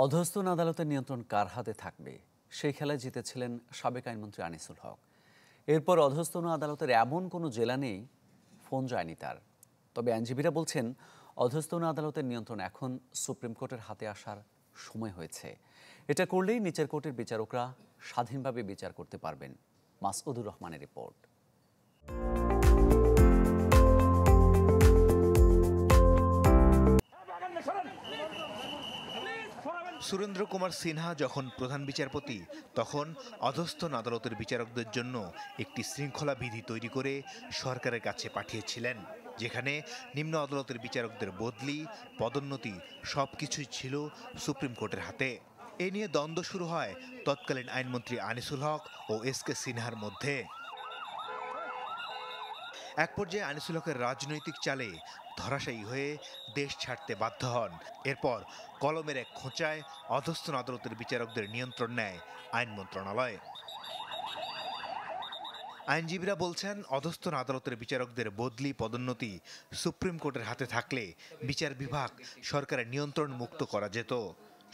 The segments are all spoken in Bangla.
অধস্তন আদালতের নিয়ন্ত্রণ কার হাতে থাকবে সেই খেলায় জিতেছিলেন সাবেক আইনমন্ত্রী আনিসুল হক। এরপর অধস্তন আদালতের এমন কোনো জেলা নেই ফোন যায়নি তার। তবে আইনজীবীরা বলছেন অধস্তন আদালতের নিয়ন্ত্রণ এখন সুপ্রিম কোর্টের হাতে আসার সময় হয়েছে। এটা করলেই নিচের কোর্টের বিচারকরা স্বাধীনভাবে বিচার করতে পারবেন। মাসউদুর রহমানের রিপোর্ট। সুরেন্দ্র কুমার সিনহা যখন প্রধান বিচারপতি, তখন অধস্তন আদালতের বিচারকদের জন্য একটি শৃঙ্খলা বিধি তৈরি করে সরকারের কাছে পাঠিয়েছিলেন, যেখানে নিম্ন আদালতের বিচারকদের বদলি, পদোন্নতি সবকিছুই ছিল সুপ্রিম কোর্টের হাতে। এ নিয়ে দ্বন্দ্ব শুরু হয় তৎকালীন আইনমন্ত্রী আনিসুল হক ও এস.কে. সিনহার মধ্যে। এক পর্যায়ে আনিসুল হকের রাজনৈতিক চালে ধরাশায়ী হয়ে দেশ ছাড়তে বাধ্য হন। এরপর কলমের এক খোঁচায় অধস্তন আদালতের বিচারকদের নিয়ন্ত্রণ নেয় আইন মন্ত্রণালয়। আইনজীবীরা বলছেন, অধস্তন আদালতের বিচারকদের বদলি, পদোন্নতি সুপ্রিম কোর্টের হাতে থাকলে বিচার বিভাগ সরকারের নিয়ন্ত্রণ মুক্ত করা যেত,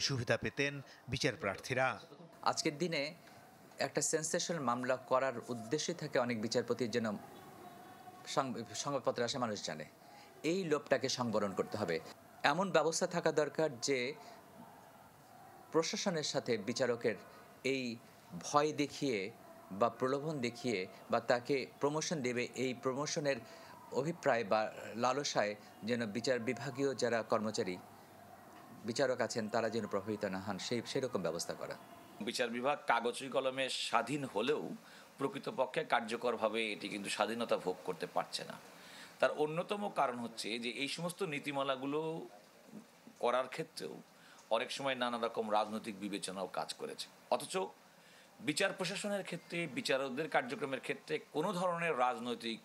সুবিধা পেতেন বিচার প্রার্থীরা। আজকের দিনে একটা সেন্সেশনাল মামলা করার উদ্দেশ্যে থাকে অনেক বিচারপতির জন্য সংবাদপত্রে আসে, মানুষ জানে। এই লোভটাকে সংবরণ করতে হবে। এমন ব্যবস্থা থাকা দরকার যে প্রশাসনের সাথে বিচারকের এই ভয় দেখিয়ে বা প্রলোভন দেখিয়ে বা তাকে প্রমোশন দেবে, এই প্রমোশনের অভিপ্রায় বা লালসায় যেন বিচার বিভাগীয় যারা কর্মচারী বিচারক আছেন তারা যেন প্রভাবিত না হন, সেরকম ব্যবস্থা করা। বিচার বিভাগ কাগজে কলমে স্বাধীন হলেও প্রকৃতপক্ষে কার্যকরভাবে এটি কিন্তু স্বাধীনতা ভোগ করতে পারছে না। তার অন্যতম কারণ হচ্ছে যে এই সমস্ত নীতিমালাগুলো করার ক্ষেত্রেও অনেক সময় নানা রকম রাজনৈতিক বিবেচনাও কাজ করেছে, অথচ বিচার প্রশাসনের ক্ষেত্রে, বিচারকদের কার্যক্রমের ক্ষেত্রে কোনো ধরনের রাজনৈতিক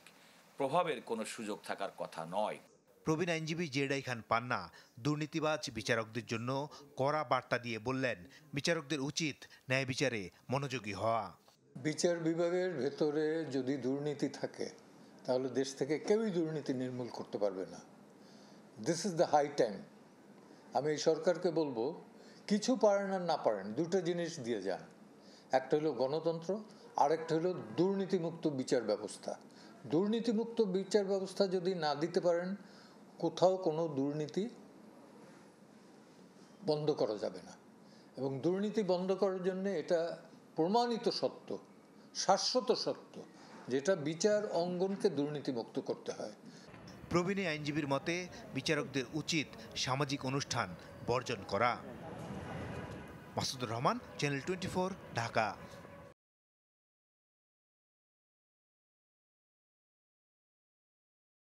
প্রভাবের কোনো সুযোগ থাকার কথা নয়। প্রবীণ আইনজীবী জেডাই খান পান্না দুর্নীতিবাজ বিচারকদের জন্য কড়া বার্তা দিয়ে বললেন, বিচারকদের উচিত ন্যায় বিচারে মনোযোগী হওয়া। বিচার বিভাগের ভেতরে যদি দুর্নীতি থাকে তাহলে দেশ থেকে কেউই দুর্নীতি নির্মূল করতে পারবে না। This is the high time. আমি এই সরকারকে বলবো, কিছু পারেন আর না পারেন, দুটো জিনিস দিয়ে যান। একটা হলো গণতন্ত্র, আরেকটা হলো দুর্নীতিমুক্ত বিচার ব্যবস্থা। দুর্নীতিমুক্ত বিচার ব্যবস্থা যদি না দিতে পারেন, কোথাও কোনো দুর্নীতি বন্ধ করা যাবে না। এবং দুর্নীতি বন্ধ করার জন্য এটা প্রমাণিত সত্য, শাশ্বত সত্য, যেটা বিচার অঙ্গনকে দুর্নীতিমুক্ত করতে হয়। প্রবীণ আইনজীবীর মতে বিচারকদের উচিত সামাজিক অনুষ্ঠান বর্জন করা। মাসুদুর রহমান, চ্যানেল 24, ঢাকা।